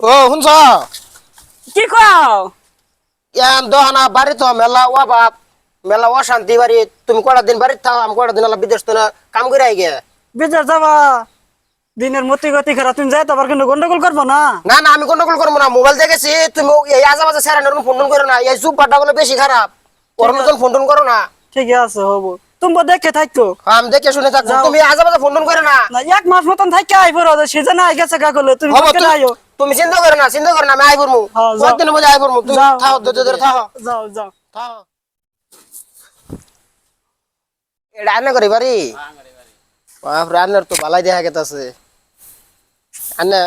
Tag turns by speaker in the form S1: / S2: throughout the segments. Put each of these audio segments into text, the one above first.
S1: ও শুনছ
S2: কি কও
S1: ইয়ান দহনা বাড়ি তো মেলা ও বাপ মেলা অশান্তি বাড়ি তুমি কটা দিন বাড়ি থাও আমি কটা দিন বিদেশ তো কাম করে আই গে
S2: বিদেশ যাবা দিনের মতি গতি খারাপ তুমি যাই তোমার কিন্তু গন্ডগোল করবো না।
S1: না না আমি গন্ডগোল করবো না মোবাইল দেখেছি তুমি এই আজে স্যার ফোন টোন করো না এই জুপ বাড্ডা বলে বেশি খারাপ ওর মতন ফোন টোন করো না।
S2: ঠিক আছে হবো তুমি দেখে থাকতো
S1: আমি দেখে শুনে থাকবো
S2: যাও।
S1: তুমি আজে ফোন টোন করো না।
S2: না এক মাস মতন থাকি আইবো সিজন আই গেছে গা করলে তুমি
S1: হবো,
S2: কেন আইও
S1: তুমি চিন্তা করো না চিন্তা করো না আমি আই পড়মু
S2: হ্যাঁ, যাও।
S1: কতদিনের মধ্যে আই পড়মু তুমি
S2: যাও।
S1: থাও ধরে থাও
S2: যাও যাও
S1: থাও এটা আন্না করি বাড়ি বাপ রান্নার তো বালাই দেখা গেতাছে আন্না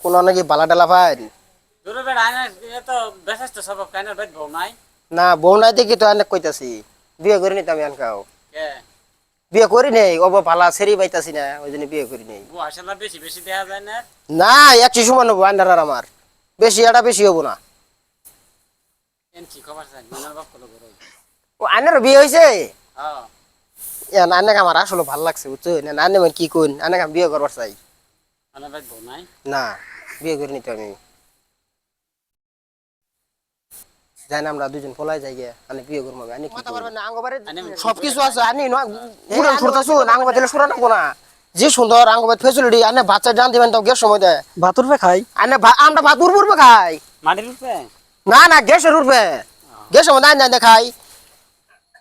S1: কোন নাকি বালা ডালা পাই
S3: দূরে বেড়া আইনা এ তো বেশাস তো সব কাইনার বাইত বউ নাই
S1: না বউ নাই দেখি তো আন্না কইতাছি বিয়ে করি নি আমি আনকাও
S3: কে
S1: বিয়ে করি নেই ও বালা সেরি পাইতাছি না ওই জন্য বিয়ে করি নেই।
S3: বউ আসলে বেশি বেশি দেখা যায় না
S1: না একশো সমান হবো আন্ডার আর আমার বেশি এটা বেশি হবো না।
S3: এন কি খবর চাই মনের বাপ কল করো
S1: ও আন্নার বিয়ে হয়েছে
S3: হ্যাঁ
S1: আন্নাকে আমার আসলে ভাল লাগছে বুঝছো না আন্নে কি কোন আন্নাকে আমি বিয়ে করবার চাই
S3: কাইনার বাইত বউ নাই
S1: না বিয়ে করি নি তো আমি জানি আমরা দুজন পলাই যাই গে আনি বিয়ে করবো আনি কি সবকিছু আছে আনি উড়ান ছুটতাছু আঙ্গবা দিলে সুরা নাকবো না যে সুন্দর আঙ্গবা ফেসিলিটি আনে বাচ্চা জান দিবেন তো গ্যাস সময় দেয়
S2: ভাতুর পে খাই
S1: আনে আমরা ভাত উড়বো খাই
S3: মাটির রূপে
S1: না না গ্যাসের উঠবে গ্যাসের মধ্যে আইন দেখাই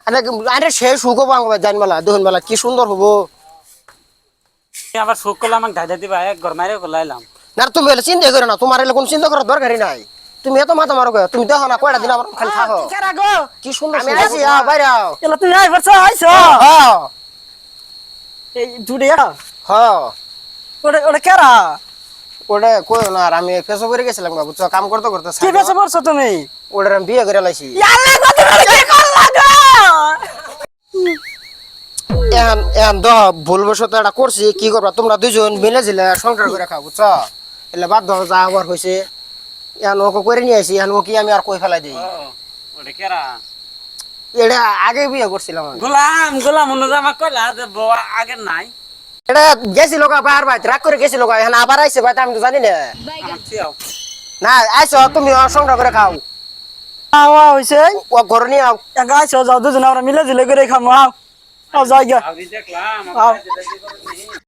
S1: আনে আনে সে সুখ হবো আঙ্গবা জান মেলা দেখুন মেলা কি সুন্দর হবো।
S3: আবার শোক করলে আমাকে ধাইধা দিবা এক ঘর মাইরে করলাইলাম
S1: না তুমি এলে চিন্তা করো না তোমার এলে কোনো চিন্তা করার দরকারই নাই তুমি এত মাথা মারো তুমি দেখো না কয়টা দিন আমার খালি থাকো
S2: কেরা গো
S1: কি সুন্দর আমি আছি বাইরে আও
S2: এলা তুমি আই বলছো আইছো
S1: হ্যাঁ
S2: এই দুড়িয়া
S1: হ্যাঁ
S2: ওরে ওরে কেরা
S1: ওটা কই না আর আমি পেশো করে গেছিলাম বাবু চ কাম করতে করতে
S2: কি বেছে পড়ছো তুমি
S1: ওটা আমি বিয়ে করে লাইছি
S2: ইয়াল্লা কত বড় কি করলা গো
S1: এখন এখন দ ভুলবশত এটা করছি কি করবা তোমরা দুজন মিলে ছিলে সংসার করে খাও বুঝছ এলে বাদ দাও যা হবার হয়েছে এখন ওকে করে নিয়ে আসি এখন ওকে আমি আর কই ফেলাই দিই
S3: ওটা কেরা
S1: এটা আগে বিয়ে করছিলাম আমি
S3: গোলাম গোলাম অনুজ আমাকে কইলা যে বউ আগে নাই
S1: এটা গেছিল গা বাইর বাইত রাগ করে গেছিল গা এখন আবার আইছে বাইতে আমি তো জানি না
S3: আমার থিয়াও
S1: না আইছো তুমি সংসার করে খাও
S2: আওয়া হইছে
S1: ও ঘর নিয়ে আও
S2: এক আইছো যাও দুজন আমরা মিলে দিলে করে খামু আও আও যাই গা
S3: আগে দেখলাম
S2: আও।
S3: আমার